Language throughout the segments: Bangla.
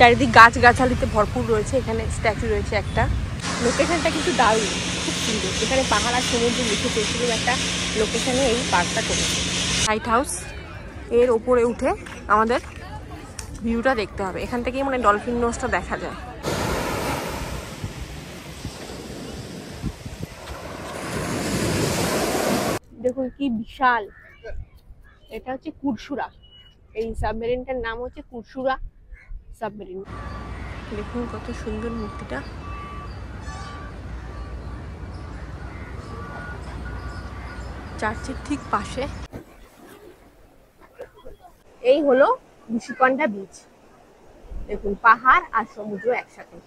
চারিদিক গাছগাছালিতে ভরপুর রয়েছে। এখানে স্ট্যাচু রয়েছে একটা। লোকেশনটা কিন্তু দারুণ, খুব সুন্দর। এখানে পাহাড় আর সমুদ্র মিশেছে, সেরকম একটা লোকেশনে এই পার্কটা করেছে। লাইট হাউস এর ওপরে উঠে আমাদের ভিউটা দেখতে হবে। এখান থেকেই মানে ডলফিন নোজটা দেখা যায়। দেখুন কি বিশাল, এটা হচ্ছে কুরসুরা। এই সাবমেরিনটার নাম হচ্ছে কুরসুরা সাবমেরিন। দেখুন কত সুন্দর মূর্তিটা। চার্চের ঠিক পাশে এই হলো ঋষিকন্যা বিচ। দেখুন পাহাড় আর সমুদ্র একসাথে,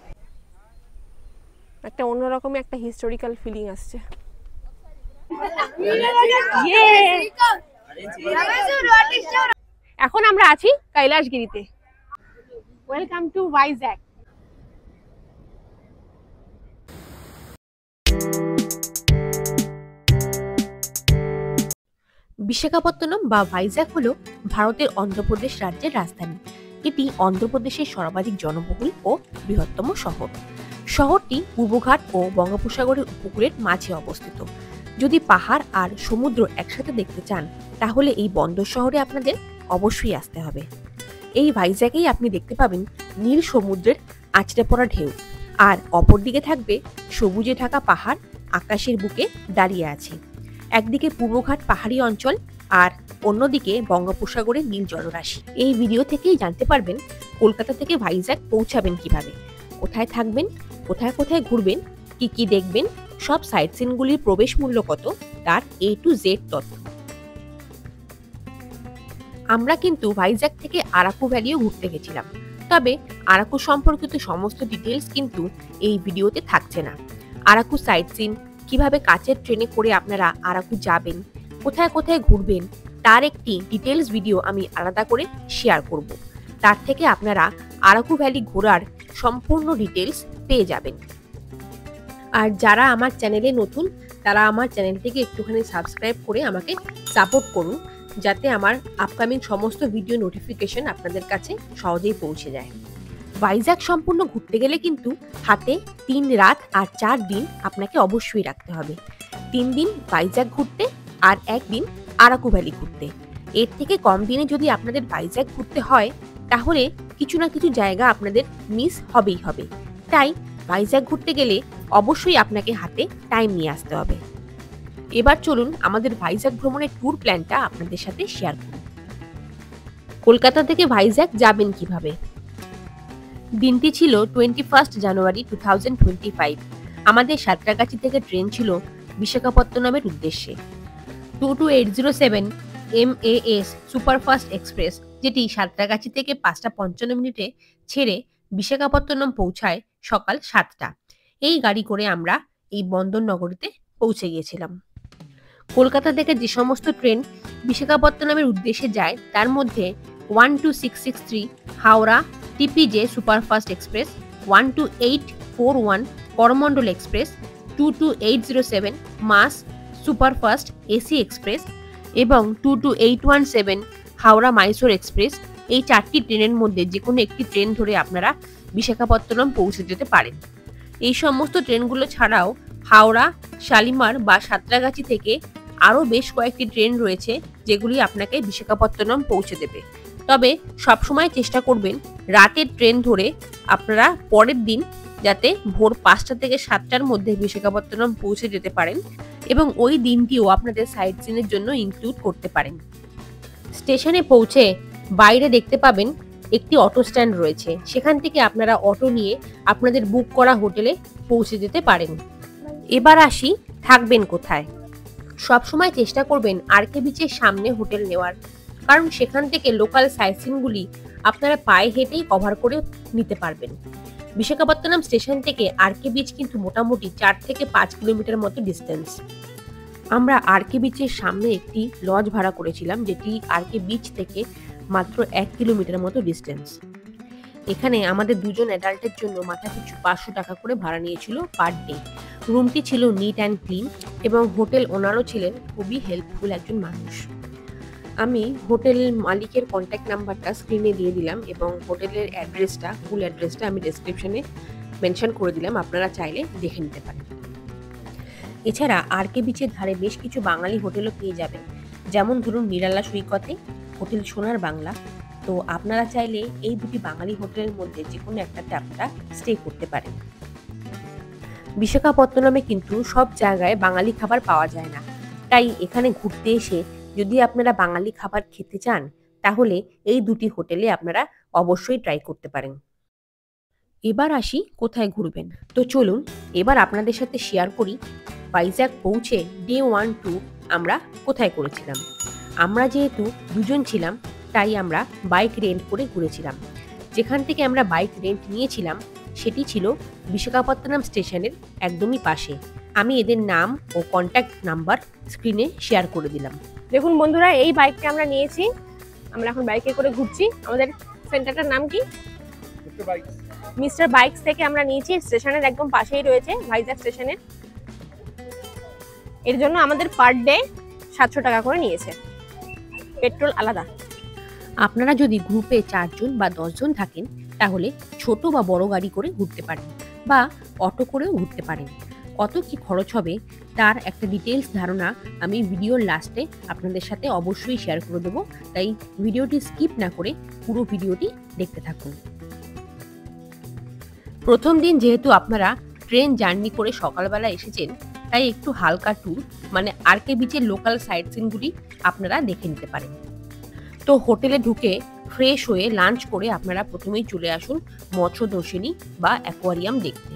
একটা অন্যরকম একটা হিস্টোরিক্যাল ফিলিং আসছে। এখন আমরা আছি কৈলাসগিরিতে। Welcome to Vizag. বিশাখাপত্তনম বা ভাইজ্যাক হলো ভারতের অন্ধ্রপ্রদেশ রাজ্যের রাজধানী। এটি অন্ধ্রপ্রদেশের সর্বাধিক জনবহুল ও বৃহত্তম শহর। শহরটি পূর্বঘাট ও বঙ্গোপসাগরের উপকূলের মাঝে অবস্থিত। যদি পাহাড় আর সমুদ্র একসাথে দেখতে চান তাহলে এই বন্দর শহরে আপনাদের অবশ্যই আসতে হবে। এই ভাইজ্যাকেই আপনি দেখতে পাবেন নীল সমুদ্রের আঁচড়ে পড়া ঢেউ, আর অপরদিকে থাকবে সবুজে ঢাকা পাহাড় আকাশের বুকে দাঁড়িয়ে আছে। একদিকে পূর্বঘাট পাহাড়ি অঞ্চল আর অন্যদিকে বঙ্গোপসাগরের নীল জলরাশি। এই ভিডিও থেকেই জানতে পারবেন কলকাতা থেকে ভাইজ্যাক পৌঁছাবেন কিভাবে, কোথায় থাকবেন, কোথায় কোথায় ঘুরবেন, কি কি দেখবেন, সব সাইট সিনগুলির প্রবেশ মূল্য কত, তার A to Z তথ্য। আমরা কিন্তু ভাইজ্যাক থেকে আরাকু ভ্যালিও ঘুরতে গেছিলাম, তবে আরাকু সম্পর্কিত সমস্ত ডিটেলস কিন্তু এই ভিডিওতে থাকছে না। আরাকু সাইট সিন, কিভাবে কাচের ট্রেনে করে আপনারা আরাকু যাবেন, কোথায় কোথায় ঘুরবেন, তার একটি ডিটেলস ভিডিও আমি আলাদা করে শেয়ার করব। তার থেকে আপনারা আরাকু ভ্যালি ঘোরার সম্পূর্ণ ডিটেলস পেয়ে যাবেন। আর যারা আমার চ্যানেলে নতুন তারা আমার চ্যানেলটিকে একটুখানি সাবস্ক্রাইব করে আমাকে সাপোর্ট করুন, যাতে আমার আপকামিং সমস্ত ভিডিও নোটিফিকেশন আপনাদের কাছে সহজেই পৌঁছে যায়। ভাইজ্যাক সম্পূর্ণ ঘুরতে গেলে কিন্তু হাতে 3 রাত আর 4 দিন আপনাকে অবশ্যই রাখতে হবে। 3 দিন ভাইজ্যাক ঘুরতে আর 1 দিন আরাকু ভ্যালি ঘুরতে। এর থেকে কম দিনে যদি আপনাদের ভাইজ্যাক ঘুরতে হয় তাহলে কিছু না কিছু জায়গা আপনাদের মিস হবেই হবে। তাই ভাইজ্যাক ঘুরতে গেলে অবশ্যই আপনাকে হাতে টাইম নিয়ে আসতে হবে। এবার চলুন আমাদের ভাইজ্যাক ভ্রমণের ট্যুর প্ল্যানটা আপনাদের সাথে শেয়ার করুন। কলকাতা থেকে ভাইজ্যাক যাবেন কিভাবে? দিনটি ছিল 21 জানুয়ারি 2025। আমাদের সাঁতরাগাছি থেকে ট্রেন ছিল বিশাখাপত্তনমের উদ্দেশ্যে। 22807 MAS সুপারফাস্ট এক্সপ্রেস, যেটি সাঁতরাগাছি থেকে 5:55 ছেড়ে বিশাখাপত্তনম পৌঁছায় সকাল 7টা। এই গাড়ি করে আমরা এই বন্দর নগরীতে পৌঁছে গিয়েছিলাম। কলকাতা থেকে যে সমস্ত ট্রেন বিশাখাপত্তনমের উদ্দেশ্যে যায় তার মধ্যে 12663 Howrah TPJ superfast express, 12841 Coromandel express, 22807 মাস সুপারফাস্ট AC এক্সপ্রেস এবং 22817 হাওড়া মাইসোর এক্সপ্রেস। এই 4টি ট্রেনের মধ্যে যে কোনো একটি ট্রেন ধরে আপনারা বিশাখাপত্তনম পৌঁছে যেতে পারেন। এই সমস্ত ট্রেনগুলো ছাড়াও হাওড়া, শালিমার বা সাঁতরাগাছি থেকে আরও বেশ কয়েকটি ট্রেন রয়েছে যেগুলি আপনাকে বিশাখাপত্তনম পৌঁছে দেবে। তবে সবসময় চেষ্টা করবেন রাতের ট্রেন ধরে আপনারা পরের দিন যাতে ভোর 5টা থেকে 7টার মধ্যে বিশাখাপত্তনম পৌঁছে যেতে পারেন এবং ওই দিনটিও আপনাদের সাইট সিনের জন্য ইনক্লুড করতে পারেন। স্টেশনে পৌঁছে বাইরে দেখতে পাবেন একটি অটো স্ট্যান্ড রয়েছে, সেখান থেকে আপনারা অটো নিয়ে আপনাদের বুক করা হোটেলে পৌঁছে যেতে পারেন। এবার আসি থাকবেন কোথায়। সবসময় চেষ্টা করবেন আরকে বিচের সামনে হোটেল নেওয়ার, কারণ সেখান থেকে লোকাল সাইটসিনগুলি আপনারা পায়ে হেঁটেই কভার করে নিতে পারবেন। বিশাখাপত্তনম স্টেশন থেকে আরকে বিচ কিন্তু মোটামুটি 4 থেকে 5 কিলোমিটার মতো ডিস্টেন্স। আমরা আরকে বিচের সামনে একটি লজ ভাড়া করেছিলাম, যেটি আরকে বিচ থেকে মাত্র 1 কিলোমিটার মতো ডিস্টেন্স। এখানে আমাদের দুজন অ্যাডাল্টের জন্য মাথা পিছু 500 টাকা করে ভাড়া নিয়েছিল পার ডে। রুমটি ছিল নিট অ্যান্ড ক্লিন এবং হোটেল ওনারও ছিলেন খুবই হেল্পফুল একজন মানুষ। আমি হোটেল মালিকের কন্ট্যাক্ট নাম্বারটা স্ক্রিনে দিয়ে দিলাম এবং হোটেলের অ্যাড্রেসটা, ফুল অ্যাড্রেসটা আমি ডেসক্রিপশনে মেনশন করে দিলাম, আপনারা চাইলে দেখে নিতে পারেন। এছাড়া আরকে বিচের ধারে বেশ কিছু বাঙালি হোটেলও পেয়ে যাবেন, যেমন ধরুন নিরালা সৈকতে হোটেল সোনার বাংলা। তো আপনারা চাইলে এই দুটি বাঙালি হোটেলের মধ্যে যে কোনো একটাতে আপনারা স্টে করতে পারেন। বিশাখাপত্তনমে কিন্তু সব জায়গায় বাঙালি খাবার পাওয়া যায় না, তাই এখানে ঘুরতে এসে যদি আপনারা বাঙালি খাবার খেতে চান তাহলে এই দুটি হোটেলে আপনারা অবশ্যই ট্রাই করতে পারেন। এবার আসি কোথায় ঘুরবেন। তো চলুন এবার আপনাদের সাথে শেয়ার করি ভাইজ্যাক পৌঁছে ডে 1-2 আমরা কোথায় করেছিলাম। আমরা যেহেতু দুজন ছিলাম তাই আমরা বাইক রেন্ট করে ঘুরেছিলাম। যেখান থেকে আমরা বাইক রেন্ট নিয়েছিলাম সেটি ছিল বিশাখাপত্তনম স্টেশনের একদমই পাশে। আমি এদের নাম ও কন্ট্যাক্ট নাম্বার স্ক্রিনে শেয়ার করে দিলাম। দেখুন বন্ধুরা, এই বাইকটা আমরা নিয়েছি, আমরা এখন বাইকে করে ঘুরছি। আমাদের সেন্টারটার নাম কি? মিস্টার বাইকস থেকে আমরা নিয়েছি, স্টেশনের একদম পাশেই রয়েছে, ভাইজ্যাক স্টেশনের। এর জন্য আমাদের পার ডে 700 টাকা করে নিয়েছে, পেট্রোল আলাদা। আপনারা যদি গ্রুপে 4 জন বা 10 জন থাকেন তাহলে ছোট বা বড় গাড়ি করে ঘুরতে পারেন বা অটো করেও ঘুরতে পারেন। কত কি খরচ হবে তার একটা ডিটেলস ধারণা আমি ভিডিওর লাস্টে আপনাদের সাথে অবশ্যই শেয়ার করে দেবো, তাই ভিডিওটি স্কিপ না করে পুরো ভিডিওটি দেখতে থাকুন। প্রথম দিন যেহেতু আপনারা ট্রেন জার্নি করে সকালবেলা এসেছেন তাই একটু হালকা ট্যুর মানে আরকে বিচের লোকাল সাইট সিনগুলি আপনারা দেখে নিতে পারেন। তো হোটেলে ঢুকে ফ্রেশ হয়ে লাঞ্চ করে আপনারা প্রথমেই চলে আসুন মৎস্যদর্শিনী বা অ্যাকোয়ারিয়াম দেখতে।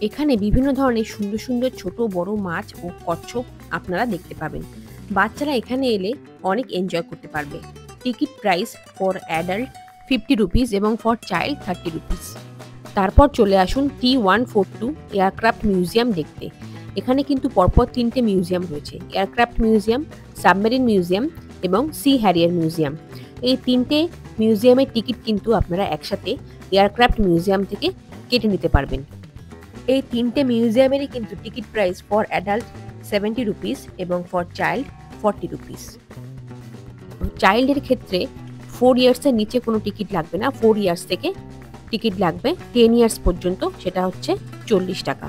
এখানে বিভিন্ন ধরনের সুন্দর সুন্দর ছোট বড় মাছ ও কচ্ছপ আপনারা দেখতে পাবেন। বাচ্চারা এখানে এলে অনেক এনজয় করতে পারবে। Ticket price for adult 50 rupees এবং ফর চাইল্ড 30 রুপিস। তারপর চলে আসুন T142 এয়ারক্রাফট মিউজিয়াম দেখতে। এখানে কিন্তু পরপর 3টে মিউজিয়াম রয়েছে, এয়ারক্রাফট মিউজিয়াম, সাবমেরিন মিউজিয়াম এবং সি হ্যারিয়ার মিউজিয়াম। এই 3টে মিউজিয়ামের টিকিট কিন্তু আপনারা একসাথে এয়ারক্রাফট মিউজিয়াম থেকে কেটে নিতে পারবেন। এই 3টে মিউজিয়ামেরই কিন্তু ticket price for adult 70 rupees এবং ফর চাইল্ড 40 রুপিস। চাইল্ডের ক্ষেত্রে 4 ইয়ার্সের নিচে কোনো টিকিট লাগবে না, 4 ইয়ার্স থেকে টিকিট লাগবে 10 ইয়ার্স পর্যন্ত, সেটা হচ্ছে 40 টাকা।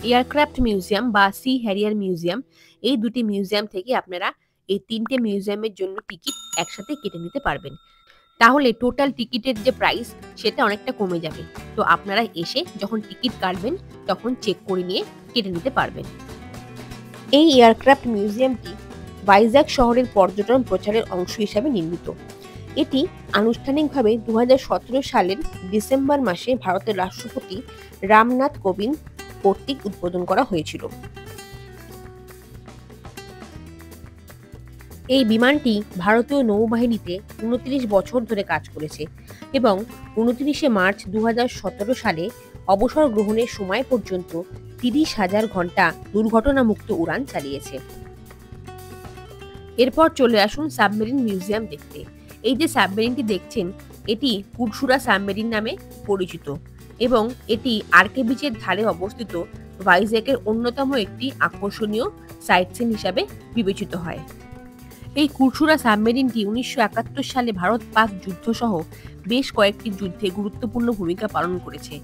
এয়ারক্রাফট মিউজিয়াম বা সি হ্যারিয়ার মিউজিয়াম, এই দুটি মিউজিয়াম থেকে আপনারা এই 3টে মিউজিয়ামের জন্য টিকিট একসাথে কেটে নিতে পারবেন। তাহলে টোটাল টিকিটের যে প্রাইস সেটা অনেকটা কমে যাবে। তো আপনারা এসে যখন টিকিট কাটবেন তখন চেক করে নিয়ে কেটে নিতে পারবেন। এই এয়ারক্রাফট মিউজিয়ামটি ভাইজ্যাক শহরের পর্যটন প্রচারের অংশ হিসাবে নির্মিত। এটি আনুষ্ঠানিকভাবে 2017 সালের ডিসেম্বর মাসে ভারতের রাষ্ট্রপতি রামনাথ কোবিন্দ কর্তৃক উদ্বোধন করা হয়েছিল। এই বিমানটি ভারতীয় নৌবাহিনীতে 29 বছর ধরে কাজ করেছে এবং 29শে মার্চ 2017 সালে অবসর গ্রহণের সময় পর্যন্ত 30,000 ঘন্টা দুর্ঘটনামুক্ত উড়ান চালিয়েছে। এরপর চলে আসুন সাবমেরিন মিউজিয়াম দেখতে। এই যে সাবমেরিনটি দেখছেন এটি কুরসুরা সাবমেরিন নামে পরিচিত এবং এটি আরকে বিচের ধারে অবস্থিত ভাইজ্যাকের অন্যতম একটি আকর্ষণীয় সাইট সিন হিসাবে বিবেচিত হয়। এই কুরসুরা সাবমেরিনটি 1971 সালে ভারত পাক যুদ্ধ সহ বেশ কয়েকটি যুদ্ধে গুরুত্বপূর্ণ ভূমিকা পালন করেছে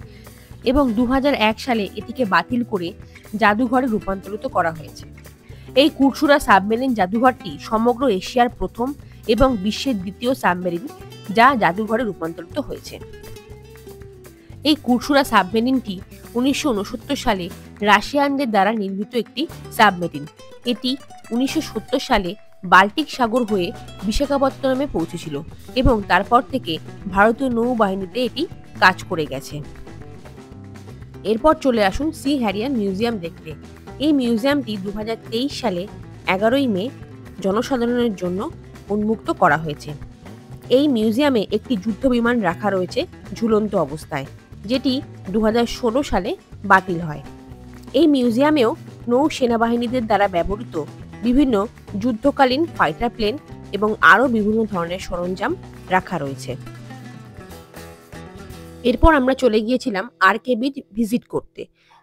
এবং 2001 সালে এটিকে বাতিল করে জাদুঘরে রূপান্তরিত করা হয়েছে। এই কুরসুরা সাবমেরিন জাদুঘরটি সমগ্র এশিয়ার প্রথম এবং বিশ্বের দ্বিতীয় সাবমেরিন যা জাদুঘরে রূপান্তরিত হয়েছে। এই কুরসুরা সাবমেরিনটি 1969 সালে রাশিয়ানদের দ্বারা নির্মিত একটি সাবমেরিন। এটি 1970 সালে বাল্টিক সাগর হয়ে বিশাখাপত্তনমে পৌঁছেছিল এবং তারপর থেকে ভারতীয় নৌবাহিনীতে এটি কাজ করে গেছে। এরপর চলে আসুন সি হ্যারিয়ার মিউজিয়াম দেখতে। এই মিউজিয়ামটি 2023 সালে 11ই মে জনসাধারণের জন্য উন্মুক্ত করা হয়েছে। এই মিউজিয়ামে একটি যুদ্ধ বিমান রাখা রয়েছে ঝুলন্ত অবস্থায়, যেটি 2016 সালে বাতিল হয়। এই মিউজিয়ামেও নৌ সেনাবাহিনীদের দ্বারা ব্যবহৃত বিভিন্ন যুদ্ধকালীন ফাইটার প্লেন এবং আরও বিভিন্ন ধরনের সরঞ্জাম রাখা রয়েছে। এরপর আমরা চলে গিয়েছিলাম আরকে বিচ ভিজিট করতে,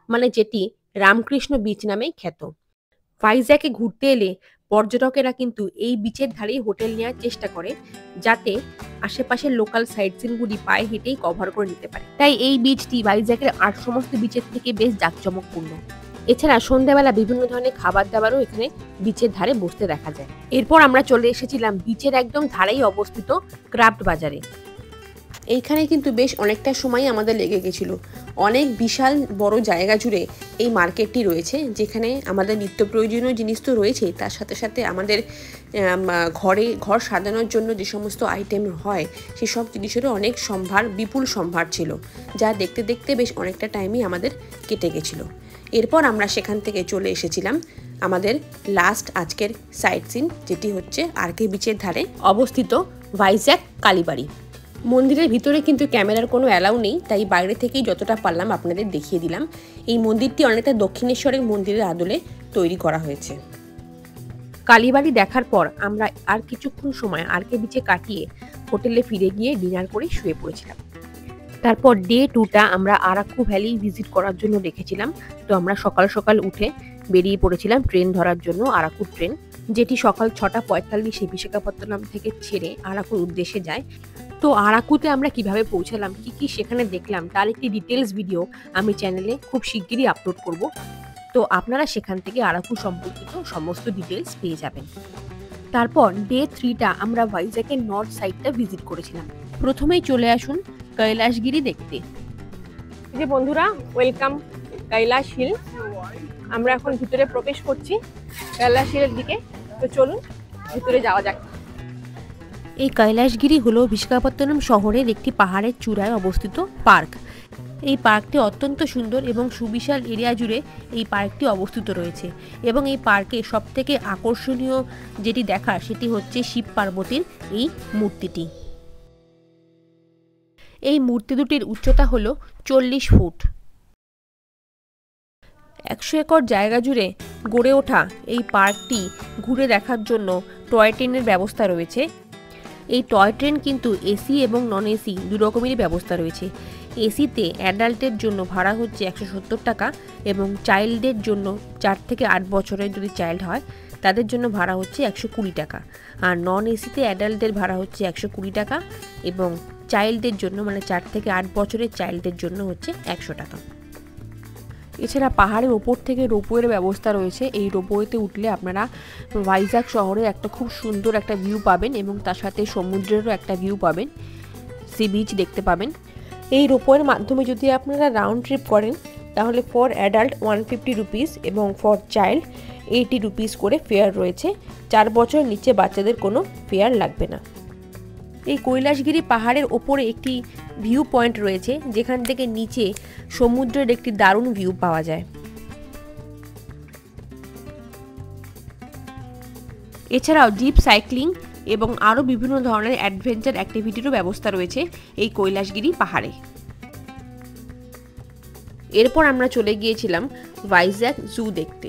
মানে যেটি রামকৃষ্ণ বিচ নামে খ্যাত। ভাইজ্যাকে ঘুরতে এলে পর্যটকেরা কিন্তু এই বিচের ধারেই হোটেল নেওয়ার চেষ্টা করে, যাতে আশেপাশের লোকাল সাইট সিনগুলি পায়ে হেঁটেই কভার করে নিতে পারে। তাই এই বিচটি ভাইজ্যাকের আর সমস্ত বিচের থেকে বেশ জাঁকজমকপূর্ণ। এছাড়া সন্ধ্যাবেলা বিভিন্ন ধরনের খাবার দাবারও এখানে বিচের ধারে বসতে দেখা যায়। এরপর আমরা চলে এসেছিলাম বিচের একদম ধারেই অবস্থিত ক্রাফট বাজারে। এইখানে কিন্তু বেশ অনেকটা সময় আমাদের লেগে গেছিলো। অনেক বিশাল বড় জায়গা জুড়ে এই মার্কেটটি রয়েছে, যেখানে আমাদের নিত্য প্রয়োজনীয় জিনিস তো রয়েছেই, তার সাথে সাথে আমাদের ঘর সাজানোর জন্য যে সমস্ত আইটেম হয় সেসব জিনিসেরও অনেক সম্ভার, বিপুল সম্ভার ছিল, যা দেখতে দেখতে বেশ অনেকটা টাইমই আমাদের কেটে গেছিলো। এরপর আমরা সেখান থেকে চলে এসেছিলাম আমাদের লাস্ট আজকের সাইট সিন, যেটি হচ্ছে আরকে বিচের ধারে অবস্থিত ভাইজ্যাক কালীবাড়ি। মন্দিরের ভিতরে কিন্তু ক্যামেরার কোনো অ্যালাউ নেই, তাই বাইরে থেকেই যতটা পারলাম আপনাদের দেখিয়ে দিলাম। এই মন্দিরটি অনেকটা দক্ষিণেশ্বরের মন্দিরের আদলে তৈরি করা হয়েছে। কালীবাড়ি দেখার পর আমরা আর কিছুক্ষণ সময় আরকে বিচে কাটিয়ে হোটেলে ফিরে গিয়ে ডিনার করে শুয়ে পড়েছিলাম। তারপর ডে 2টা আমরা আরাকু ভ্যালি ভিজিট করার জন্য রেখেছিলাম। তো আমরা সকাল সকাল উঠে বেরিয়ে পড়েছিলাম ট্রেন ধরার জন্য, আরাকু ট্রেন, যেটি সকাল 6:45 বিশাখাপত্তনম থেকে ছেড়ে আরাকুর উদ্দেশ্যে যায়। তো আরাকুতে আমরা কিভাবে পৌঁছালাম, কি সেখানে দেখলাম, তার একটি ডিটেলস ভিডিও আমি চ্যানেলে খুব শিগগিরই আপলোড করব। তো আপনারা সেখান থেকে আরাকু সম্পর্কিত সমস্ত ডিটেলস পেয়ে যাবেন। তারপর ডে 3টা আমরা ভাইজ্যাকের নর্থ সাইডটা ভিজিট করেছিলাম। প্রথমেই চলে আসুন কৈলাসগিরি দেখতে। যে বন্ধুরা, ওয়েলকাম কৈলাস হিল। আমরা এখন ভিতরে প্রবেশ করছি কৈলাস হিলের দিকে। তো চলুন ভিতরে যাওয়া যাক। এই কৈলাসগিরি হলো বিশাখাপত্তনম শহরের একটি পাহাড়ের চূড়ায় অবস্থিত পার্ক। এই পার্কটি অত্যন্ত সুন্দর এবং সুবিশাল এরিয়া জুড়ে এই পার্কটি অবস্থিত রয়েছে। এবং এই পার্কে সবথেকে আকর্ষণীয় যেটি দেখার সেটি হচ্ছে শিব পার্বতীর এই মূর্তিটি। এই মূর্তি দুটির উচ্চতা হলো 40 ফুট। 100 একর জায়গা জুড়ে গড়ে ওঠা এই পার্কটি ঘুরে দেখার জন্য টয় ট্রেনের ব্যবস্থা রয়েছে। এই টয় ট্রেন কিন্তু এসি এবং নন এসি দু রকমেরই ব্যবস্থা রয়েছে। এসিতে অ্যাডাল্টের জন্য ভাড়া হচ্ছে 170 টাকা এবং চাইল্ডদের জন্য 4 থেকে 8 বছরের যদি চাইল্ড হয় তাদের জন্য ভাড়া হচ্ছে 120 টাকা। আর নন এসিতে অ্যাডাল্টদের ভাড়া হচ্ছে 120 টাকা এবং চাইল্ডদের জন্য মানে 4 থেকে 8 বছরের চাইল্ডদের জন্য হচ্ছে 100 টাকা। এছাড়া পাহাড়ের ওপর থেকে রোপওয়ের ব্যবস্থা রয়েছে। এই রোপওয়েতে উঠলে আপনারা ভাইজ্যাক শহরের একটা খুব সুন্দর একটা ভিউ পাবেন এবং তার সাথে সমুদ্রেরও একটা ভিউ পাবেন, সি বিচ দেখতে পাবেন। এই রোপওয়ের মাধ্যমে যদি আপনারা রাউন্ড ট্রিপ করেন তাহলে ফর অ্যাডাল্ট 150 রুপিস এবং ফর চাইল্ড 80 রুপিস করে ফেয়ার রয়েছে। 4 বছরের নিচে বাচ্চাদের কোনো ফেয়ার লাগবে না। এই কৈলাসগিরি পাহাড়ের ওপরে একটি ভিউ পয়েন্ট রয়েছে, যেখান থেকে নিচে সমুদ্রের একটি দারুণ ভিউ পাওয়া যায়। এছাড়াও জিপ সাইক্লিং এবং আরও বিভিন্ন ধরনের অ্যাডভেঞ্চার অ্যাক্টিভিটিরও ব্যবস্থা রয়েছে এই কৈলাসগিরি পাহাড়ে। এরপর আমরা চলে গিয়েছিলাম ভাইজ্যাক জু দেখতে।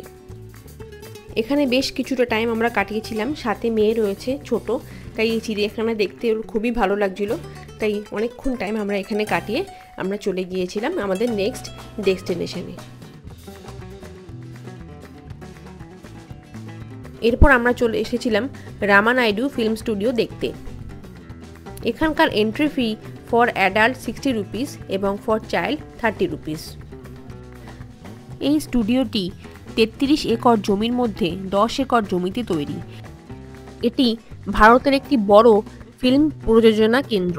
এখানে বেশ কিছুটা টাইম আমরা কাটিয়েছিলাম। সাথে মেয়ে রয়েছে ছোট, তাই এই চিড়িয়াখানা দেখতে ওর খুবই ভালো লাগছিল। তাই অনেকক্ষণ টাইম আমরা এখানে কাটিয়ে আমরা চলে গিয়েছিলাম আমাদের নেক্সট ডেস্টিনেশনে। এরপর আমরা চলে এসেছিলাম রামানাইডু ফিল্ম স্টুডিও দেখতে। এখানকার entry fee for adult 60 rupees এবং ফর চাইল্ড 30 রুপিস। এই স্টুডিওটি 33 একর জমির মধ্যে 10 একর জমিতে তৈরি। এটি ভারতের একটি বড় ফিল্ম প্রযোজনা কেন্দ্র।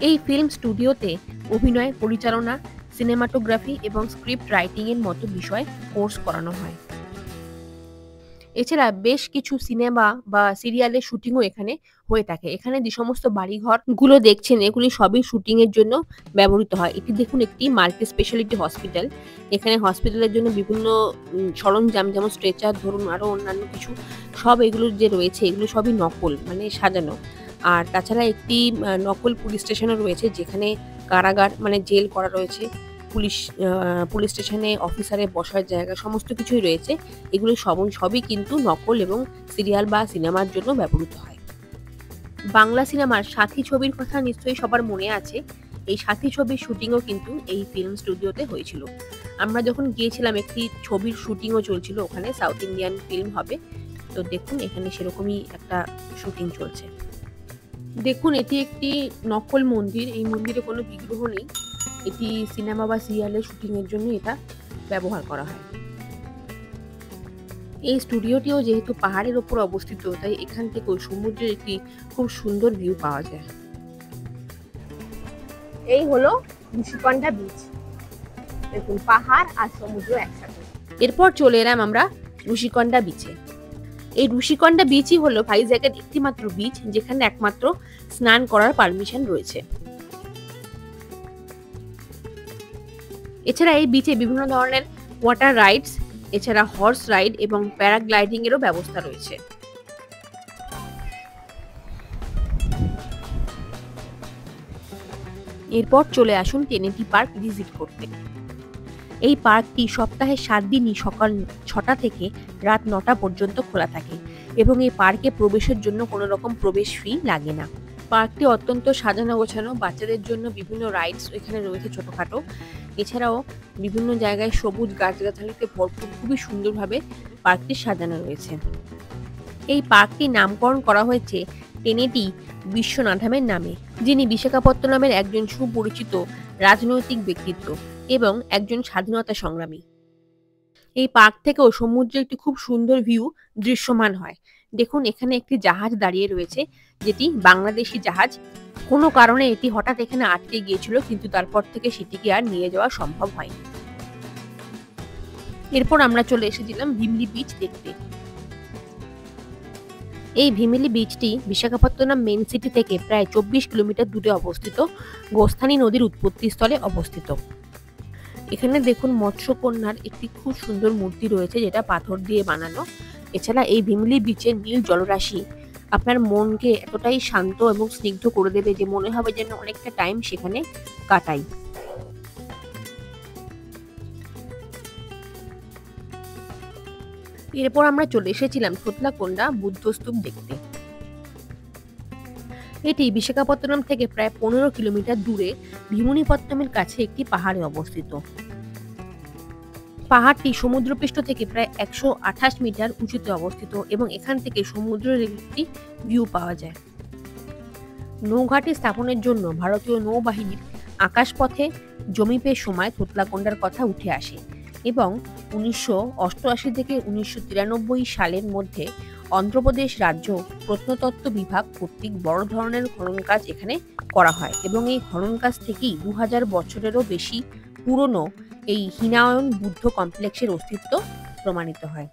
এই ফিল্ম স্টুডিওতে অভিনয়, পরিচালনা, সিনেমাটোগ্রাফি এবং স্ক্রিপ্ট রাইটিংয়ের মতো বিষয়ে কোর্স করানো হয়। এছাড়া বেশ কিছু সিনেমা বা সিরিয়ালের শুটিংও এখানে হয়ে থাকে। এখানে যে সমস্ত বাড়িঘরগুলো দেখছেন এগুলি সবই শুটিংয়ের জন্য ব্যবহৃত হয়। এটি দেখুন একটি মাল্টি স্পেশালিটি হসপিটাল। এখানে হসপিটালের জন্য বিভিন্ন সরঞ্জাম যেমন স্ট্রেচার ধরুন আরও অন্যান্য কিছু সব এগুলো যে রয়েছে এগুলো সবই নকল, মানে সাজানো। আর তাছাড়া একটি নকল পুলিশ স্টেশনও রয়েছে, যেখানে কারাগার মানে জেল করা রয়েছে। পুলিশ স্টেশনে অফিসারের বসার জায়গা সমস্ত কিছুই রয়েছে। এগুলো সবই কিন্তু নকল এবং সিরিয়াল বা সিনেমার জন্য ব্যবহৃত হয়। বাংলা সিনেমার সাথী ছবির কথা নিশ্চয়ই সবার মনে আছে। এই সাথী ছবির শুটিংও কিন্তু এই ফিল্ম স্টুডিওতে হয়েছিল। আমরা যখন গিয়েছিলাম একটি ছবির শুটিংও চলছিল ওখানে, সাউথ ইন্ডিয়ান ফিল্ম হবে। তো দেখুন এখানে সেরকমই একটা শুটিং চলছে। দেখুন এটি একটি নকল মন্দির, এই মন্দিরে কোনো বিগ্রহ নেই, এটি সিনেমা বা সিরিয়ালের শুটিংয়ের জন্য এটা ব্যবহার করা হয়। এই স্টুডিওটিও যেহেতু পাহাড়ের ওপর অবস্থিত, তাই এখান থেকেও সমুদ্রের একটি খুব সুন্দর ভিউ পাওয়া যায়। এই হলো ঋষিকন্যা বিচ, দেখুন পাহাড় আর সমুদ্র একসাথে। এরপর চলে এলাম আমরা ঋষিকন্যা বিচে। এই ঋষিকন্যা বিচই হলো ভাইজ্যাগের একটি মাত্র বিচ যেখানে একমাত্র স্নান করার পারমিশন রয়েছে। এছাড়া এই বিচে বিভিন্ন ধরনের ওয়াটার রাইডস, এছাড়া হর্স রাইড এবং প্যারাগ্লাইডিং এরও ব্যবস্থা রয়েছে। এরপর চলে আসুন টেনেটি পার্ক ভিজিট করতে। এই পার্কটি সপ্তাহে 7 দিনই সকাল 6টা থেকে রাত 9টা পর্যন্ত খোলা থাকে এবং এই পার্কে প্রবেশের জন্য কোনো রকম প্রবেশ ফি লাগে না। পার্কটি অত্যন্ত সাজানো গোছানো, বাচ্চাদের জন্য বিভিন্ন রাইডস এখানে রয়েছে ছোটখাটো। এছাড়াও বিভিন্ন জায়গায় সবুজ গাছগাছালিতে ভরপুর, খুবই সুন্দরভাবে পার্কটি সাজানো রয়েছে। এই পার্কটির নামকরণ করা হয়েছে টেনেটি বিশ্বনাথামের নামে, যিনি বিশাখাপত্তনমের একজন সুপরিচিত রাজনৈতিক ব্যক্তিত্ব এবং একজন স্বাধীনতা সংগ্রামী। এই পার্ক থেকেও সমুদ্রের একটি খুব সুন্দর ভিউ দৃশ্যমান হয়। দেখুন এখানে একটি জাহাজ দাঁড়িয়ে রয়েছে, যেটি বাংলাদেশি জাহাজ। কোনো কারণে এটি হঠাৎ এখানে আটকে গিয়েছিল, কিন্তু তারপর থেকে সেটিকে আর নিয়ে যাওয়া সম্ভব হয়নি। এরপর আমরা চলে এসেছিলাম ভিমলি বিচ দেখতে। এই ভিমিলি বিচটি বিশাখাপত্তনম মেন সিটি থেকে প্রায় 24 কিলোমিটার দূরে অবস্থিত, গোস্থানী নদীর উৎপত্তিস্থলে অবস্থিত। এখানে দেখুন মৎস্যকন্যার একটি খুব সুন্দর মূর্তি রয়েছে, যেটা পাথর দিয়ে বানানো। এছাড়া এই ভিমলি বিচের নীল জলরাশি আপনার মনকে এতটাই শান্ত এবং স্নিগ্ধ করে দেবে যে মনে হবে যেন অনেকটা টাইম সেখানে কাটাই। এরপর আমরা চলে এসেছিলাম থোতলাকোন্ডা বুদ্ধস্তূপ দেখতে। এটি বিশাখাপত্তনম থেকে প্রায় 15 কিলোমিটার দূরে ভীমনিপত্তমের কাছে একটি পাহাড়ে অবস্থিত। পাহাড়টি সমুদ্রপৃষ্ঠ থেকে প্রায় 128 মিটার উঁচুতে অবস্থিত এবং এখান থেকে সমুদ্রের একটি ভিউ পাওয়া যায়। নৌঘাটি স্থাপনের জন্য ভারতীয় নৌবাহিনীর আকাশপথে জমি পেয়ে সময় থোতলাকোন্ডার কথা উঠে আসে এবং 1988 থেকে 1993 সালের মধ্যে অন্ধ্রপ্রদেশ রাজ্য প্রত্নতত্ত্ব বিভাগ কর্তৃক বড় ধরনের খনন কাজ এখানে করা হয় এবং এই খনন কাজ থেকেই 2000 বছরেরও বেশি পুরনো এই হীনায়ন বুদ্ধ কমপ্লেক্সের অস্তিত্ব প্রমাণিত হয়।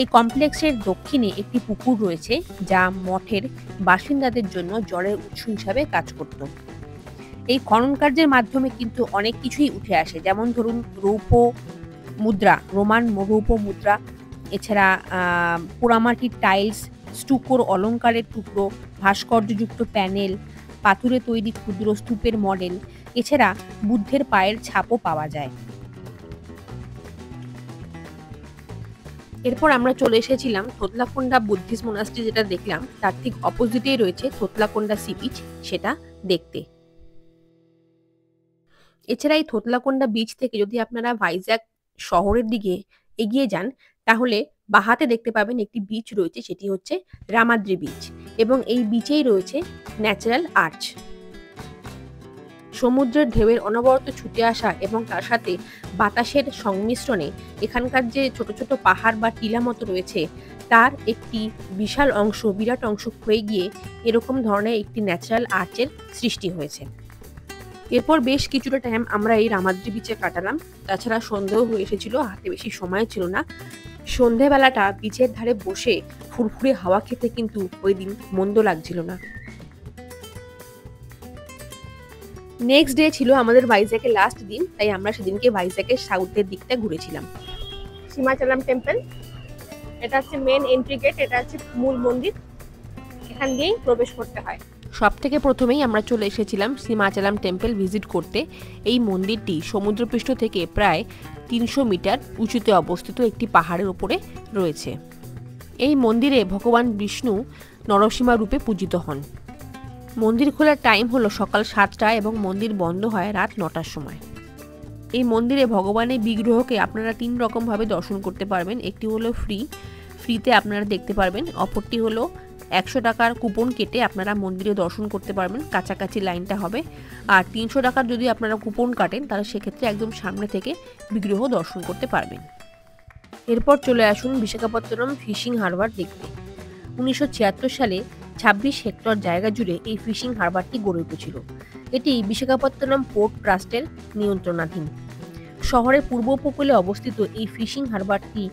এই কমপ্লেক্সের দক্ষিণে একটি পুকুর রয়েছে যা মঠের বাসিন্দাদের জন্য জলের উৎস হিসাবে কাজ করত। এই খনন কার্যের মাধ্যমে কিন্তু অনেক কিছুই উঠে আসে, যেমন ধরুন রৌপ্য মুদ্রা, রোমান রৌপ্য মুদ্রা, এছাড়া পোড়ামাটির টাইলস, স্টুকোর অলংকারের টুকরো, ভাস্কর্যযুক্ত প্যানেল, পাথুরে তৈরি ক্ষুদ্র স্তূপের মডেল, এছাড়া বুদ্ধের পায়ের ছাপও পাওয়া যায়। এরপর আমরা চলে এসেছিলাম থোতলাকোন্ডা বুদ্ধিস্ট মোনাস্ট্রি, যেটা দেখলাম তার ঠিক অপোজিটেই রয়েছে থোতলাকোন্ডা সি বিচ, সেটা দেখতে। এছাড়া এই থোতলাকোন্ডা বিচ থেকে যদি আপনারা ভাইজ্যাগ শহরের দিকে এগিয়ে যান তাহলে বাহাতে দেখতে পাবেন একটি বিচ রয়েছে, সেটি হচ্ছে রামাদ্রি বিচ এবং এই বিচেই রয়েছে ন্যাচারাল আর্চ। সমুদ্রের ঢেউয়ের অনবরত ছুটে আসা এবং তার সাথে বাতাসের সংমিশ্রণে এখানকার যে ছোট ছোট পাহাড় বা টিলা মতো রয়েছে তার একটি বিশাল অংশ, বিরাট অংশ ক্ষয়ে গিয়ে এরকম ধরনের একটি ন্যাচারাল আর্চের সৃষ্টি হয়েছে। এরপর বেশ কিছুটা টাইম আমরা এই রামাদ্রি বিচে কাটালাম। তাছাড়া সন্ধ্যেও হয়ে এসেছিল, হাতে বেশি সময় ছিল না। সন্ধেবেলাটা বিচের ধারে বসে ফুরফুরে হাওয়া খেতে কিন্তু ওই দিন মন্দ লাগছিল না। নেক্সট ডে ছিল আমাদের ভাইজ্যাগের লাস্ট দিন, তাই আমরা সেদিনকে ভাইজ্যাগের সাউথের দিকটা ঘুরেছিলাম। সীমাচলম টেম্পল, এটা হচ্ছে মেন এন্ট্রি গেট, এটা হচ্ছে মূল মন্দির, এখান দিয়েই প্রবেশ করতে হয়। সব থেকে প্রথমেই আমরা চলে এসেছিলাম সীমাচলম টেম্পল ভিজিট করতে। এই মন্দিরটি সমুদ্রপৃষ্ঠ থেকে প্রায় 300 মিটার উঁচুতে অবস্থিত একটি পাহাড়ের উপরে রয়েছে। এই মন্দিরে ভগবান বিষ্ণু নরসিংহ রূপে পূজিত হন। মন্দির খোলার টাইম হলো সকাল 7টা এবং মন্দির বন্ধ হয় রাত 9টার সময়। এই মন্দিরে ভগবানের বিগ্রহকে আপনারা 3 রকমভাবে দর্শন করতে পারবেন। একটি হলো ফ্রিতে আপনারা দেখতে পারবেন, অপরটি হলো 100 টাকার কুপন কেটে আপনারা মন্দিরে দর্শন করতে পারবেন, কাছাকাছি লাইনটা হবে। আর 300 টাকার যদি আপনারা কুপন কাটেন তাহলে সেক্ষেত্রে একদম সামনে থেকে বিগ্রহ দর্শন করতে পারবেন। এরপর চলে আসুন বিশাখাপত্তনম ফিশিং হারবার দেখতে। 1976 সালে 26 হেক্টর জায়গা জুড়ে এই ফিশিং হারবারটি গড়ে উঠেছিল। এটি বিশাখাপত্তনম পোর্ট ট্রাস্টের নিয়ন্ত্রণাধীন। শহরের পূর্ব উপকূলে অবস্থিত এই ফিশিং হারবারটি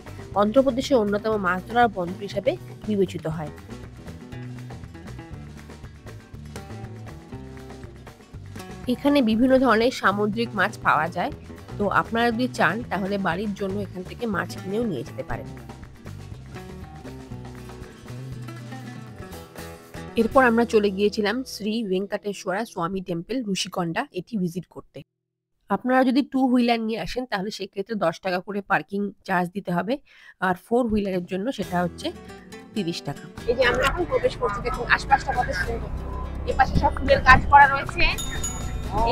অন্ধ্রপ্রদেশের অন্যতম মাছ ধরার বন্দর হিসেবে বিবেচিত হয়। এখানে বিভিন্ন ধরনের সামুদ্রিক মাছ পাওয়া যায়, তো আপনারা যদি চান তাহলে বাড়ির জন্য এখান থেকে মাছ কিনেও নিয়ে যেতে পারেন। এরপর আমরা চলে গিয়েছিলাম শ্রী ভেঙ্কটেশ্বরা স্বামী টেম্পল ঋষিকোন্ডা, এটি ভিজিট করতে। আপনারা যদি 2 হুইলার নিয়ে আসেন তাহলে সেক্ষেত্রে 10 টাকা করে পার্কিং চার্জ দিতে হবে, আর 4 হুইলারের জন্য সেটা হচ্ছে 30 টাকা। এই যে আমরা এখন প্রবেশ করছি, দেখুন আশপাশটা কত সুন্দর। এই পাশে সব ফুলের কাজ করা রয়েছে,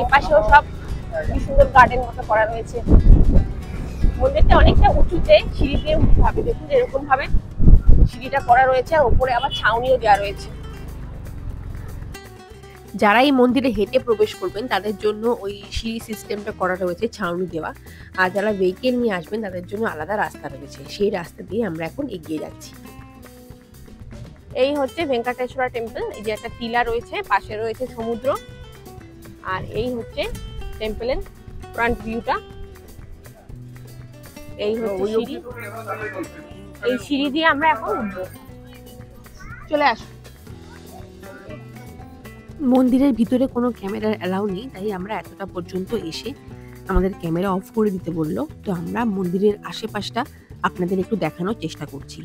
এই পাশেও সব কি সুন্দর গার্ডেন মতো করা রয়েছে। মন্দিরটা অনেকটা উঁচুতে, সিঁড়ি দিয়ে উঠতে হবে। দেখুন এরকম ভাবে সিঁড়িটা করা রয়েছে, আর উপরে আবার ছাউনিও দেওয়া রয়েছে। যারা এই মন্দিরে হেঁটে প্রবেশ করবেন তাদের জন্য ওই সিঁড়ি সিস্টেমটা করা রয়েছে, ছাউনি দেওয়া। আর যারা ভেহিকেল নিয়ে আসবেন তাদের জন্য আলাদা রাস্তা রয়েছে, সেই রাস্তা দিয়ে আমরা এখন এগিয়ে যাচ্ছি। এই হচ্ছে ভেঙ্কটেশ্বরা টেম্পল। এই যে একটা টিলা রয়েছে, পাশে রয়েছে সমুদ্র, আর এই হচ্ছে টেম্পলের ফ্রন্ট ভিউটা। এই হচ্ছে সিঁড়ি, এই সিঁড়ি দিয়ে আমরা এখন উঠবো। চলে আসো। মন্দিরের ভিতরে কোনো ক্যামেরার অ্যালাউ নেই, তাই আমরা এতটা পর্যন্ত এসে আমাদের ক্যামেরা অফ করে দিতে বললো। তো আমরা মন্দিরের আশেপাশটা আপনাদের একটু দেখানোর চেষ্টা করছি।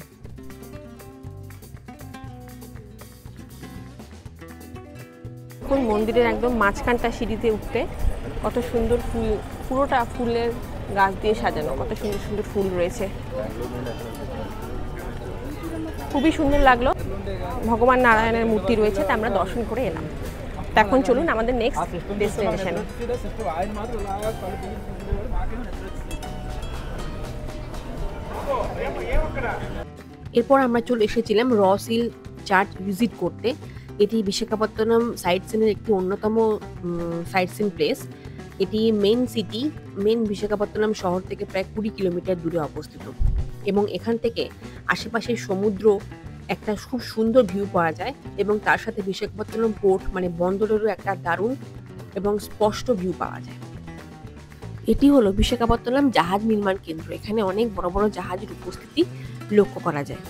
এখন মন্দিরের একদম মাঝখানটা সিঁড়িতে উঠতে কত সুন্দর ফুল, পুরোটা ফুলের গাছ দিয়ে সাজানো, কত সুন্দর সুন্দর ফুল রয়েছে, খুবই সুন্দর লাগলো। ভগবান নারায়ণের মূর্তি রয়েছে, তা আমরা দর্শন করে এলাম। এখন চলুন আমাদের নেক্সট ডেস্টিনেশনে। এরপর আমরা চলে এসেছিলাম রসিল চার্চ ভিজিট করতে। এটি বিশাখাপত্তনম সাইট সিনের একটি অন্যতম সাইট সিন প্লেস। এটি মেন বিশাখাপত্তনম শহর থেকে প্রায় 20 কিলোমিটার দূরে অবস্থিত, এবং এখান থেকে আশেপাশের সমুদ্র একটা খুব সুন্দর ভিউ পাওয়া যায়, এবং তার সাথে বিশাখাপত্তনম পোর্ট মানে বন্দরেরও একটা দারুণ এবং স্পষ্ট ভিউ পাওয়া যায়। এটি হলো বিশাখাপত্তনম জাহাজ নির্মাণ কেন্দ্র। এখানে অনেক বড় বড় জাহাজের উপস্থিতি লক্ষ্য করা যায়।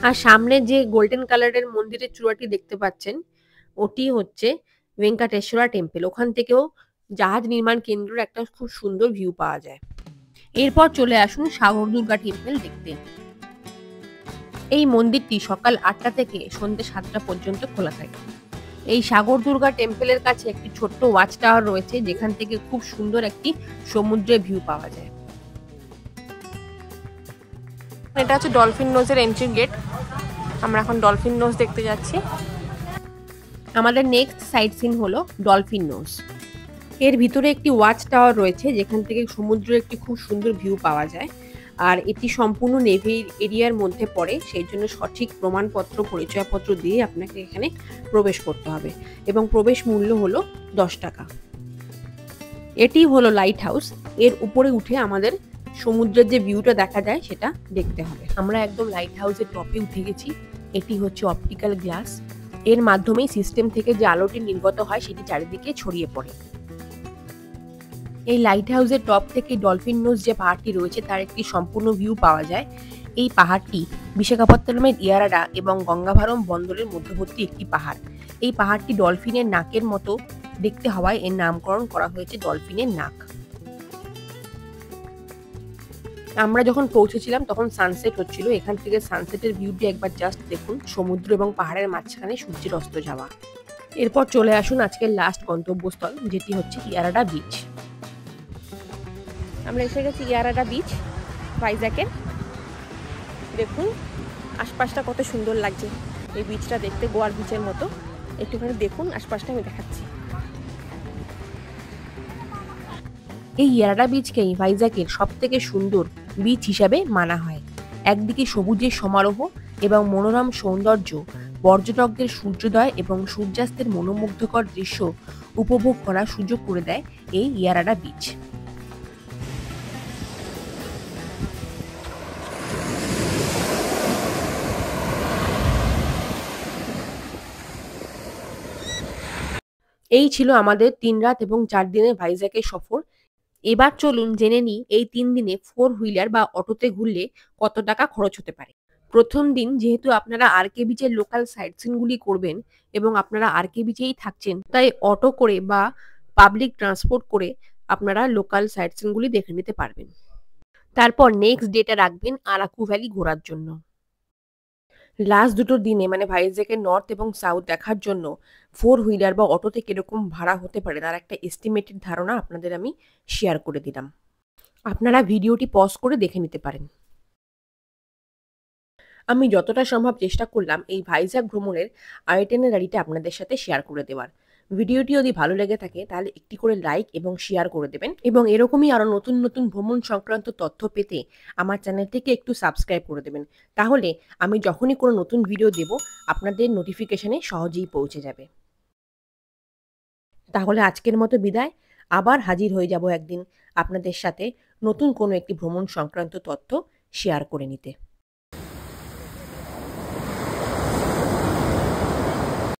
আর সামনে যে গোল্ডেন কালারের মন্দিরের চূড়াটি দেখতে পাচ্ছেন, ওটি হচ্ছে ভেঙ্কটেশ্বরা টেম্পল। ওখান থেকেও জাহাজ নির্মাণ কেন্দ্রের একটা খুব সুন্দর ভিউ পাওয়া যায়। এরপর চলে আসুন সাগর দুর্গা টেম্পল দেখতে। এই মন্দিরটি সকাল 8টা থেকে সন্ধ্যে 7টা পর্যন্ত খোলা থাকে। এই সাগর দুর্গা টেম্পলের কাছে একটি ছোট্ট ওয়াচ টাওয়ার রয়েছে, যেখান থেকে খুব সুন্দর একটি সমুদ্রের ভিউ পাওয়া যায়। এটা হচ্ছে ডলফিন নোজের এন্ট্রি গেট। আমরা এখন ডলফিন নোজ দেখতে যাচ্ছি। আমাদের নেক্সট সাইট সিন হলো ডলফিন নোজ। এর ভিতরে একটি ওয়াচ টাওয়ার রয়েছে, যেখান থেকে সমুদ্রের একটি খুব সুন্দর ভিউ পাওয়া যায়। আর এটি সম্পূর্ণ নেভি এরিয়ার মধ্যে পড়ে, সেই জন্য সঠিক প্রমাণপত্র পরিচয়পত্র দিয়ে আপনাকে এখানে প্রবেশ করতে হবে, এবং প্রবেশ মূল্য হলো 10 টাকা। এটি হলো লাইট হাউস। এর উপরে উঠে আমাদের সমুদ্রের যে ভিউটা দেখা যায় সেটা দেখতে হবে। আমরা একদম লাইট হাউসের টপে উঠে গেছি। এটি হচ্ছে অপটিক্যাল গ্লাস। এর মাধ্যমেই সিস্টেম থেকে যে আলোটি নির্গত হয় সেটি চারিদিকে ছড়িয়ে পড়ে। এই লাইট হাউসের টপ থেকে ডলফিন নোজ যে পাহাড়টি রয়েছে তার একটি সম্পূর্ণ ভিউ পাওয়া যায়। এই পাহাড়টি বিশাখাপত্তনমের ইয়ারাডা এবং গঙ্গাভারম বন্দরের মধ্যবর্তী একটি পাহাড়। এই পাহাড়টি ডলফিনের নাকের মতো দেখতে হওয়ায় এর নামকরণ করা হয়েছে ডলফিনের নাক। আমরা যখন পৌঁছেছিলাম তখন সানসেট হচ্ছিল। এখান থেকে সানসেটের ভিউটি একবার জাস্ট দেখুন, সমুদ্র এবং পাহাড়ের মাঝখানে সূর্যের অস্ত যাওয়া। এরপর চলে আসুন আজকের লাস্ট গন্তব্যস্থল, যেটি হচ্ছে ইয়ারাডা বিচ। আমরা এসে গেছি ইয়ারাডা বিচ ভাইজ্যাকের। দেখুন আশপাশটা কত সুন্দর লাগছে এই বিচটা দেখতে, গোয়ার বিচের মতো। একটুখানি দেখুন আশপাশটা, আমি দেখাচ্ছি। এই ইয়ারাডা বীচকেই ভাইজ্যাকের সব থেকে সুন্দর বীচ হিসাবে মানা হয়। একদিকে সবুজের সমারোহ এবং মনোরম সৌন্দর্য পর্যটকদের সূর্যোদয় এবং সূর্যাস্তের মনোমুগ্ধকর দৃশ্য উপভোগ করার সুযোগ করে দেয় এই ইয়ারাডা বীচ। এই ছিল আমাদের ৩ রাত এবং ৪ দিনের ভাইজ্যাকের সফর। এবার চলুন জেনে নিই এই ৩ দিনে 4 হুইলার বা অটোতে ঘুরলে কত টাকা খরচ হতে পারে। প্রথম দিন যেহেতু আপনারা আরকে বিচের লোকাল সাইট সিনগুলি করবেন এবং আপনারা আরকে বিচেই থাকছেন, তাই অটো করে বা পাবলিক ট্রান্সপোর্ট করে আপনারা লোকাল সাইট সিনগুলি দেখে নিতে পারবেন। তারপর নেক্সট ডেটা রাখবেন আরাকু ভ্যালি ঘোরার জন্য। লাস্ট দুটো দিনে মানে ভাইজ্যাকের নর্থ এবং সাউথ দেখার জন্য 4 হুইলার বা অটোতে কিরকম ভাড়া হতে পারে তার একটা এস্টিমেটেড ধারণা আপনাদের আমি শেয়ার করে দিলাম। আপনারা ভিডিওটি পজ করে দেখে নিতে পারেন। আমি যতটা সম্ভব চেষ্টা করলাম এই ভাইজ্যাক ভ্রমণের আইটিনারারিটা আপনাদের সাথে শেয়ার করে দেওয়ার। ভিডিওটি যদি ভালো লেগে থাকে তাহলে একটি করে লাইক এবং শেয়ার করে দেবেন এবং এরকমই আরো নতুন নতুন ভ্রমণ সংক্রান্ত তথ্য পেতে আমার চ্যানেলটিকে একটু সাবস্ক্রাইব করে দেবেন। তাহলে আমি যখনই কোনো নতুন ভিডিও দেব আপনাদের নোটিফিকেশনে সহজেই পৌঁছে যাবে। তাহলে আজকের মতো বিদায়। আবার হাজির হয়ে যাব একদিন আপনাদের সাথে নতুন কোনো একটি ভ্রমণ সংক্রান্ত তথ্য শেয়ার করে নিতে।